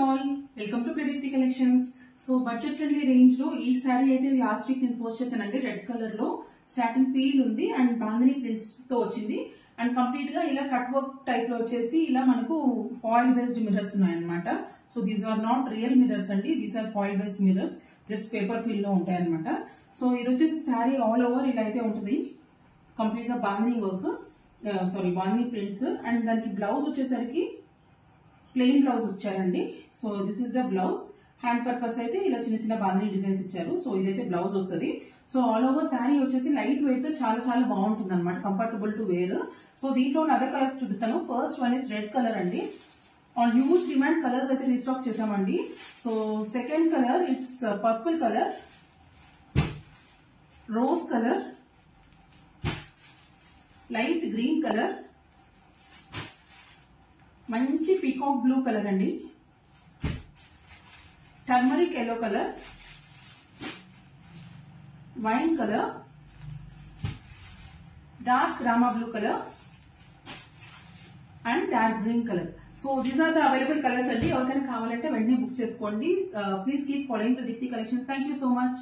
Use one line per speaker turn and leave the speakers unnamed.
All welcome to Pradeepti collections. So budget friendly range లో ఈ శారీ అయితే లాస్ట్ వీక్ నేను పోస్ట్ చేశానండి. రెడ్ కలర్ లో సాటిన్ ఫీల్ ఉంది అండ్ బాందిని ప్రింట్స్ తో వచ్చింది అండ్ కంప్లీట్ గా ఇలా కట్ వర్క్ టైప్ లో వచ్చేసి ఇలా మనకు ఫాయిల్ బేస్డ్ మిర్రర్స్ ఉన్నాయన్నమాట. So these are not real mirrors అండి, these are foil based mirrors, just paper feel లో ఉంటాయి అనమాట. సో ఇది వచ్చేసి శారీ ఆల్ ఓవర్ ఇలా అయితే ఉంటుంది, కంప్లీట్ గా bandhani work, bandhani prints and దానికి బ్లౌజ్ వచ్చేసరికి ప్లెయిన్ బ్లౌజ్ ఇచ్చారండి. So this is the blouse. Hand purpose అయితే ఇలా చిన్న చిన్న బాందిని డిజైన్స్ ఇచ్చారు. సో ఇదైతే బ్లౌజ్ వస్తుంది. సో ఆల్ ఓవర్ శారీ వచ్చేసి లైట్ వెయిట్ తో చాలా చాలా బాగుంటుంది అనమాట, కంఫర్టబుల్ టు వేర్. సో దీంట్లో అదర్ కలర్స్ చూపిస్తాను. First one is red colour అండి. ఆన్ హ్యూజ్ డిమాండ్ కలర్స్ అయితే రీస్టాక్ చేసామండి. So second colour it's purple colour, rose colour, light green colour, మంచి పీకాక్ బ్లూ కలర్ అండి, turmeric yellow colour, wine colour, dark Rama blue colour and dark green colour. So these are the available colours అండి. ఎవరికైనా కావాలంటే వెంటనే book చేసుకోండి. Please keep following Pradeepthi collections. Thank you so much.